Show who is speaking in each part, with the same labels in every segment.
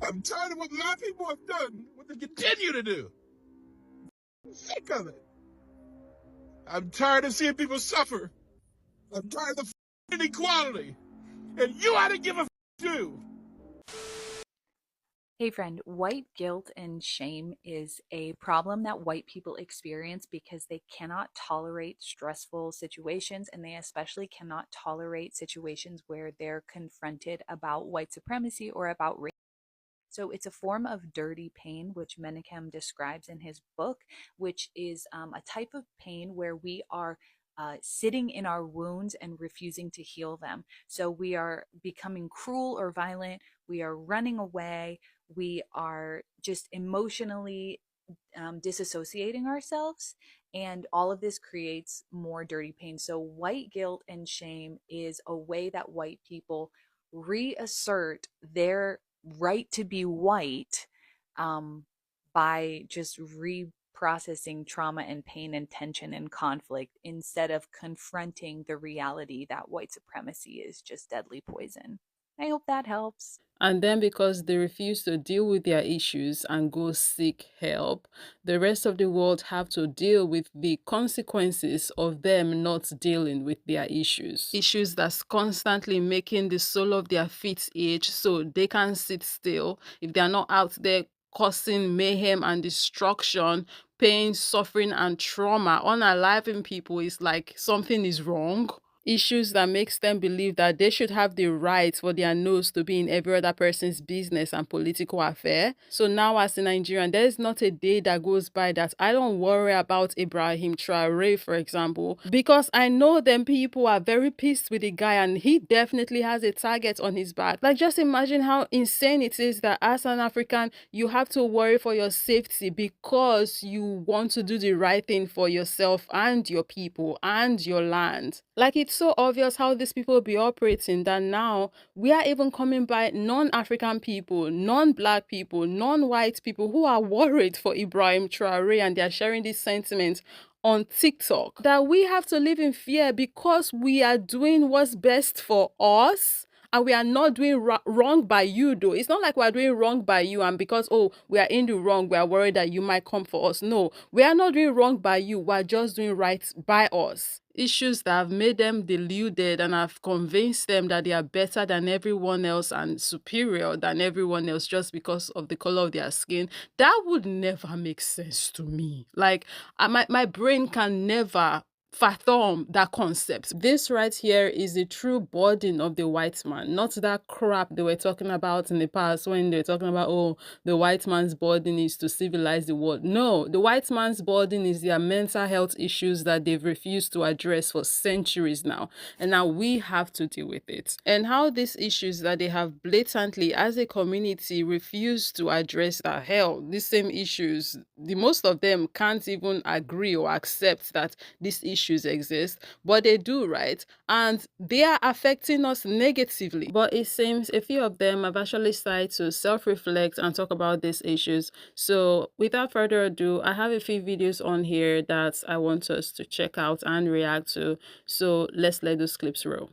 Speaker 1: I'm tired of what my people have done, what they continue to do. I'm sick of it. I'm tired of seeing people suffer. I'm tired of the inequality. And you ought to give a too.
Speaker 2: Hey friend, white guilt and shame is a problem that white people experience because they cannot tolerate stressful situations, and they especially cannot tolerate situations where they're confronted about white supremacy or about race. So it's a form of dirty pain, which Menachem describes in his book, which is a type of pain where we are sitting in our wounds and refusing to heal them. So we are becoming cruel or violent. We are running away. We are just emotionally disassociating ourselves. And all of this creates more dirty pain. So, white guilt and shame is a way that white people reassert their right to be white um, by just reprocessing trauma and pain and tension and conflict instead of confronting the reality that white supremacy is just deadly poison. I hope that helps.
Speaker 3: And then because they refuse to deal with their issues and go seek help, the rest of the world have to deal with the consequences of them not dealing with their issues. Issues that's constantly making the sole of their feet itch so they can sit still. If they are not out there causing mayhem and destruction, pain, suffering, and trauma, unaliving people, is like something is wrong. Issues that makes them believe that they should have the right for their nose to be in every other person's business and political affair. So now as a Nigerian, there is not a day that goes by that I don't worry about Ibrahim Traore, for example, because I know them people are very pissed with the guy and he definitely has a target on his back. Like, just imagine how insane it is that as an African, you have to worry for your safety because you want to do the right thing for yourself and your people and your land. Like, it's so obvious how these people be operating that now we are even coming by non-African people, non-black people, non-white people who are worried for Ibrahim Traore, and they're sharing these sentiments on TikTok that we have to live in fear because we are doing what's best for us. And we are not doing wrong by you, though. It's not like we're doing wrong by you, and because, oh, we are in the wrong, we are worried that you might come for us. No, we are not doing wrong by you. We're just doing right by us. Issues that have made them deluded and have convinced them that they are better than everyone else and superior than everyone else just because of the color of their skin. That would never make sense to me. Like, my brain can never fathom that concept. This right here is the true burden of the white man, not that crap they were talking about in the past when they were talking about, oh, the white man's burden is to civilize the world. No, the white man's burden is their mental health issues that they've refused to address for centuries now. And now we have to deal with it. And how these issues that they have blatantly as a community refused to address, that hell, these same issues, the most of them can't even agree or accept that these issues exist, but they do, right? And they are affecting us negatively. But it seems a few of them have actually started to self-reflect and talk about these issues. So without further ado, I have a few videos on here that I want us to check out and react to. So let's let those clips roll.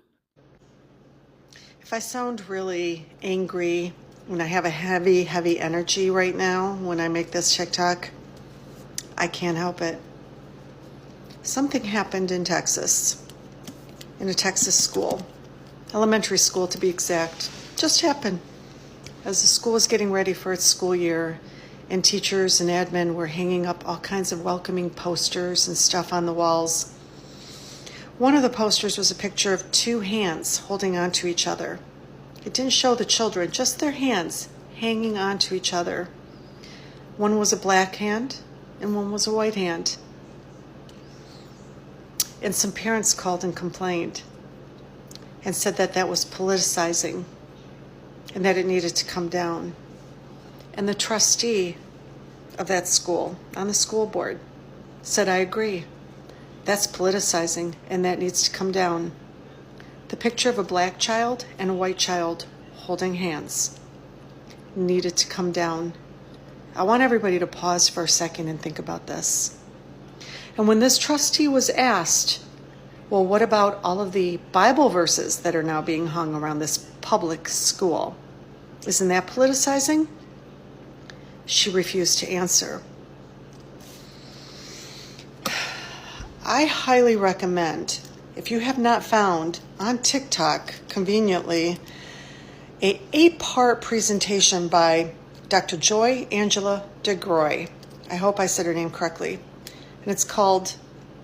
Speaker 4: If I sound really angry when I have a heavy energy right now when I make this TikTok, I can't help it. Something happened in Texas, in a Texas school, elementary school to be exact. Just happened. As the school was getting ready for its school year, and teachers and admin were hanging up all kinds of welcoming posters and stuff on the walls. One of the posters was a picture of two hands holding on to each other. It didn't show the children, just their hands hanging on to each other. One was a black hand and one was a white hand. And some parents called and complained and said that that was politicizing and that it needed to come down. And the trustee of that school on the school board said, I agree. That's politicizing and that needs to come down. The picture of a black child and a white child holding hands needed to come down. I want everybody to pause for a second and think about this. And when this trustee was asked, well, what about all of the Bible verses that are now being hung around this public school? Isn't that politicizing? She refused to answer. I highly recommend, if you have not found on TikTok, conveniently, an 8-part presentation by Dr. Joy Angela DeGroy. I hope I said her name correctly. And it's called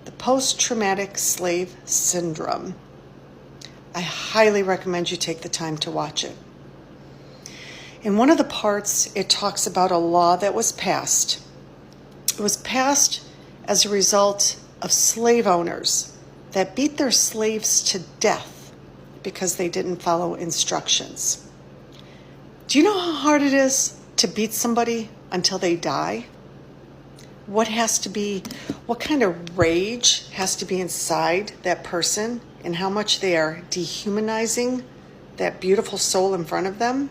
Speaker 4: The Post-Traumatic Slave Syndrome. I highly recommend you take the time to watch it. In one of the parts, it talks about a law that was passed. It was passed as a result of slave owners that beat their slaves to death because they didn't follow instructions. Do you know how hard it is to beat somebody until they die? What kind of rage has to be inside that person, and how much they are dehumanizing that beautiful soul in front of them?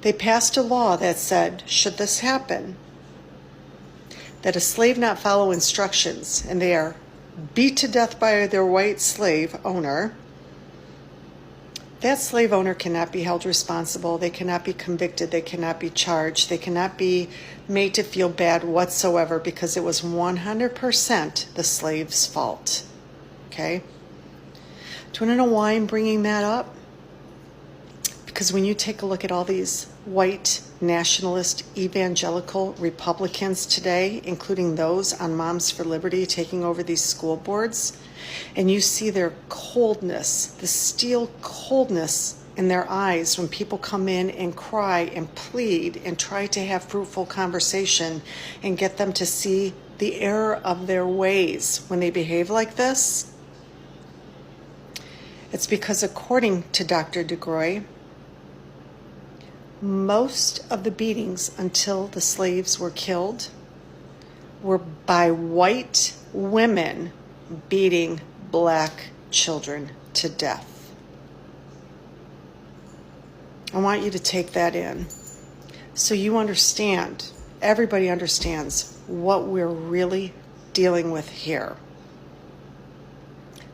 Speaker 4: They passed a law that said, should this happen, that a slave not follow instructions and they are beat to death by their white slave owner, that slave owner cannot be held responsible. They cannot be convicted. They cannot be charged. They cannot be made to feel bad whatsoever, because it was 100% the slave's fault. Okay? Do you want to know why I'm bringing that up? Because when you take a look at all these white nationalist evangelical Republicans today, including those on Moms for Liberty taking over these school boards, and you see their coldness, the steel coldness in their eyes when people come in and cry and plead and try to have fruitful conversation and get them to see the error of their ways when they behave like this, it's because, according to Dr. DeGroy, most of the beatings until the slaves were killed were by white women beating black children to death. I want you to take that in so you understand, everybody understands what we're really dealing with here.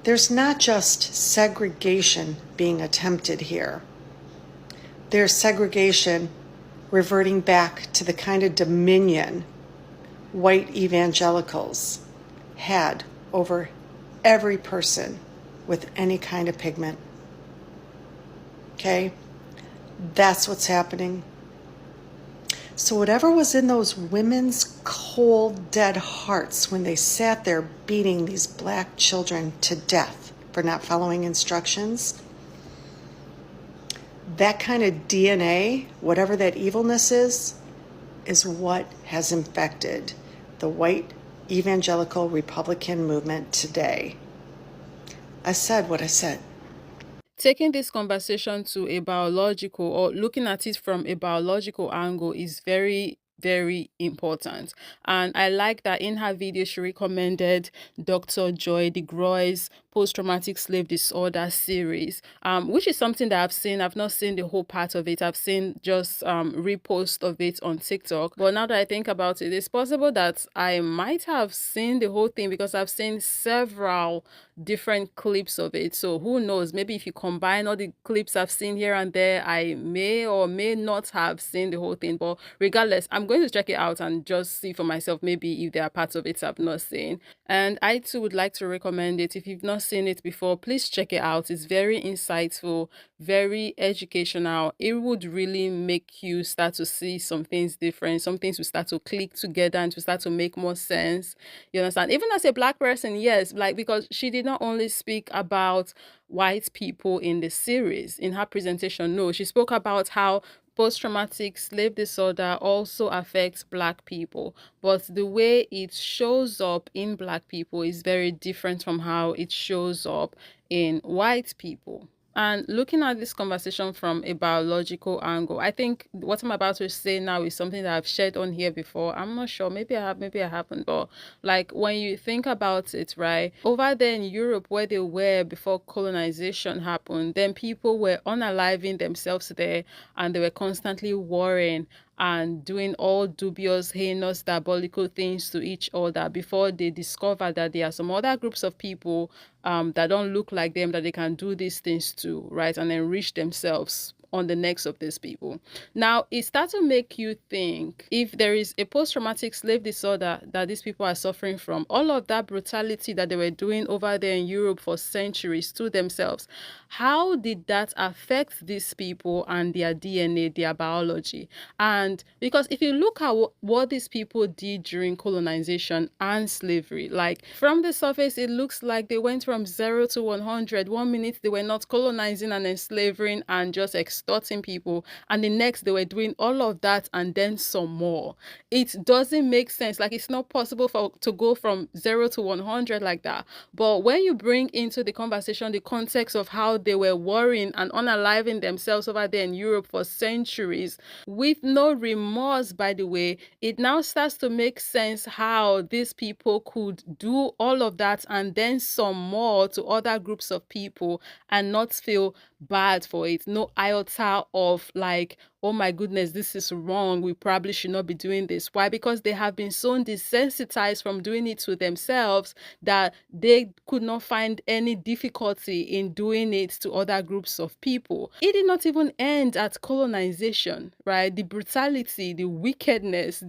Speaker 4: There's not just segregation being attempted here. There's segregation reverting back to the kind of dominion white evangelicals had over every person with any kind of pigment. Okay? That's what's happening. So whatever was in those women's cold, dead hearts when they sat there beating these black children to death for not following instructions, that kind of DNA, whatever that evilness is what has infected the white evangelical Republican movement today. I said what I said.
Speaker 3: Taking this conversation to a biological, or looking at it from a biological angle, is very, very important. And I like that in her video she recommended Dr. Joy DeGroy's post-traumatic slave disorder series, which is something that I've seen. I've not seen the whole part of it. I've seen just repost of it on TikTok. But now that I think about it, it's possible that I might have seen the whole thing, because I've seen several different clips of it. So who knows, maybe if you combine all the clips I've seen here and there, I may or may not have seen the whole thing. But regardless, I'm going to check it out and just see for myself, maybe if there are parts of it I've not seen. And I too would like to recommend it. If you've not seen it before, please check it out. It's very insightful, very educational. It would really make you start to see some things different. Some things will start to click together and to start to make more sense. You understand? Even as a black person, yes, like, because she did not only speak about white people in the series, in her presentation, no, she spoke about how post-traumatic slave disorder also affects black people, but the way it shows up in black people is very different from how it shows up in white people. And looking at this conversation from a biological angle, I think what I'm about to say now is something that I've shared on here before. I'm not sure. Maybe I have, maybe I haven't. But like, when you think about it, right, over there in Europe, where they were before colonization happened, then people were unaliving themselves there, and they were constantly warring and doing all dubious, heinous, diabolical things to each other before they discover that there are some other groups of people that don't look like them that they can do these things to, right, and enrich themselves on the necks of these people. Now, it starts to make you think, if there is a post-traumatic slave disorder that these people are suffering from, all of that brutality that they were doing over there in Europe for centuries to themselves, how did that affect these people and their DNA, their biology? And because if you look at what these people did during colonization and slavery, like from the surface, it looks like they went from 0 to 100. 1 minute they were not colonizing and enslaving and just extorting people, and the next they were doing all of that and then some more. It doesn't make sense. Like, it's not possible to go from 0 to 100 like that. But when you bring into the conversation the context of how they were worrying and unaliving themselves over there in Europe for centuries with no remorse, by the way, it now starts to make sense how these people could do all of that and then some more to other groups of people and not feel bad for it. No iota of like, oh my goodness, this is wrong, we probably should not be doing this. Why? Because they have been so desensitized from doing it to themselves that they could not find any difficulty in doing it to other groups of people. It did not even end at colonization, right? The brutality, the wickedness,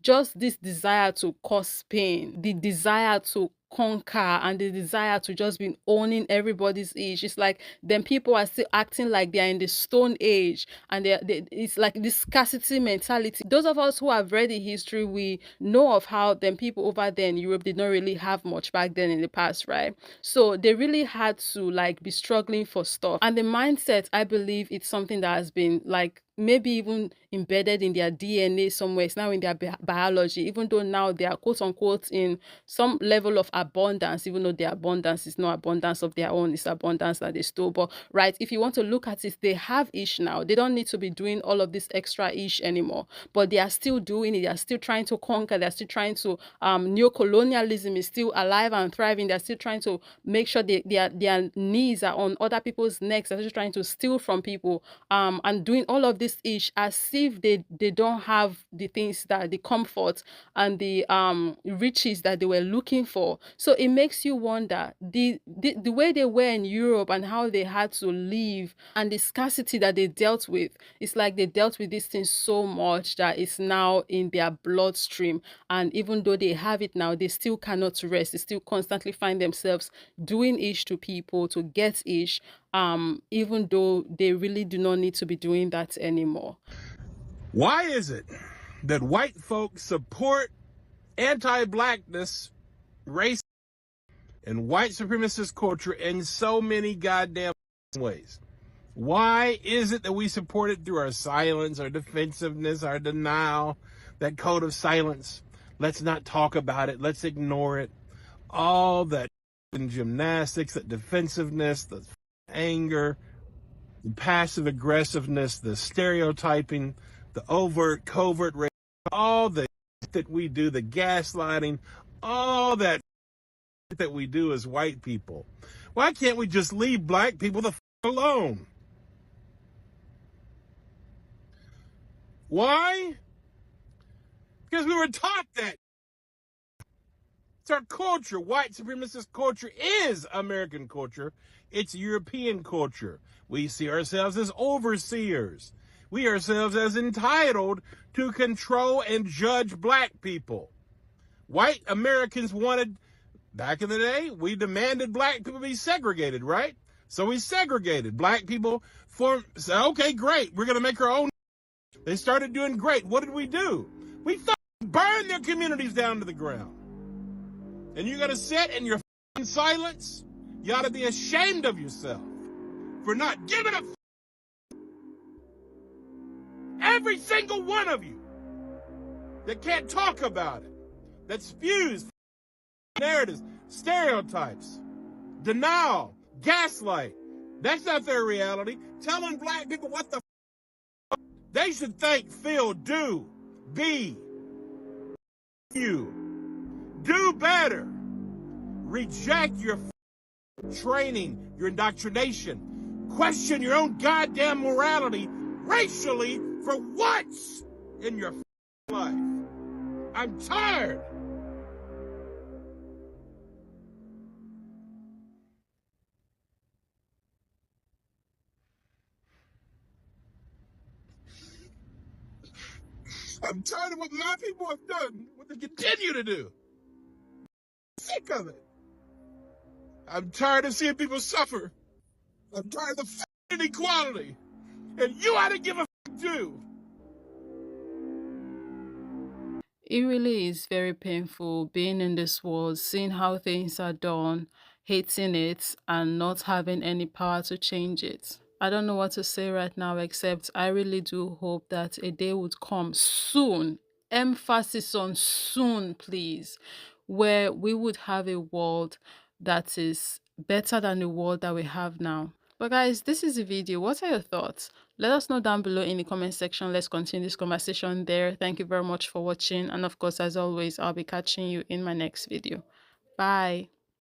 Speaker 3: just this desire to cause pain, the desire to conquer, and the desire to just be owning everybody's age. It's like then people are still acting like they are in the Stone Age, and it's like this scarcity mentality. Those of us who have read the history, we know of how then people over there in Europe did not really have much back then in the past, right? So they really had to like be struggling for stuff. And the mindset, I believe it's something that has been like maybe even embedded in their DNA somewhere. It's now in their biology, even though now they are quote unquote in some level of abundance, even though their abundance is not abundance of their own, it's abundance that they stole. But right, if you want to look at it, they have ish now. They don't need to be doing all of this extra ish anymore, but they are still doing it. They are still trying to conquer. They're still trying to neocolonialism is still alive and thriving. They're still trying to make sure their knees are on other people's necks. They're just trying to steal from people and doing all of this ish as if they don't have the things, that the comfort and the riches that they were looking for. So it makes you wonder the way they were in Europe and how they had to live and the scarcity that they dealt with. It's like they dealt with these things so much that it's now in their bloodstream, and even though they have it now, they still cannot rest. They still constantly find themselves doing ish to people to get ish, even though they really do not need to be doing that anymore.
Speaker 1: Why is it that white folks support anti-blackness, race, and white supremacist culture in so many goddamn ways? Why is it that we support it through our silence, our defensiveness, our denial, that code of silence? Let's not talk about it. Let's ignore it. All that gymnastics, that defensiveness, the anger, the passive aggressiveness, the stereotyping, the overt, covert racism, all the that we do, the gaslighting, all that we do as white people. Why can't we just leave black people the alone? Why? Because we were taught that. It's our culture. White supremacist culture is American culture. It's European culture. We see ourselves as overseers. We ourselves as entitled to control and judge black people. White Americans wanted, back in the day, we demanded black people be segregated, right? So we segregated. Black people said, okay, great, we're going to make our own. They started doing great. What did we do? We burned their communities down to the ground. And you're going to sit in your silence? You ought to be ashamed of yourself for not giving a every single one of you that can't talk about it, that spews narratives, stereotypes, denial, gaslight. That's not their reality. Telling black people what the they should think, feel, do, be. You do better. Reject your training, your indoctrination. Question your own goddamn morality racially for once in your life. I'm tired. I'm tired of what my people have done, what they continue to do. I'm sick of it. I'm tired of seeing people suffer. I'm tired of the inequality. And you ought to give a too.
Speaker 3: It really is very painful being in this world, seeing how things are done, hating it, and not having any power to change it. I don't know what to say right now, except I really do hope that a day would come soon. Emphasis on soon, please, where we would have a world that is better than the world that we have now. But guys, this is the video. What are your thoughts? Let us know down below in the comment section. Let's continue this conversation there. Thank you very much for watching. And of course, as always, I'll be catching you in my next video. Bye.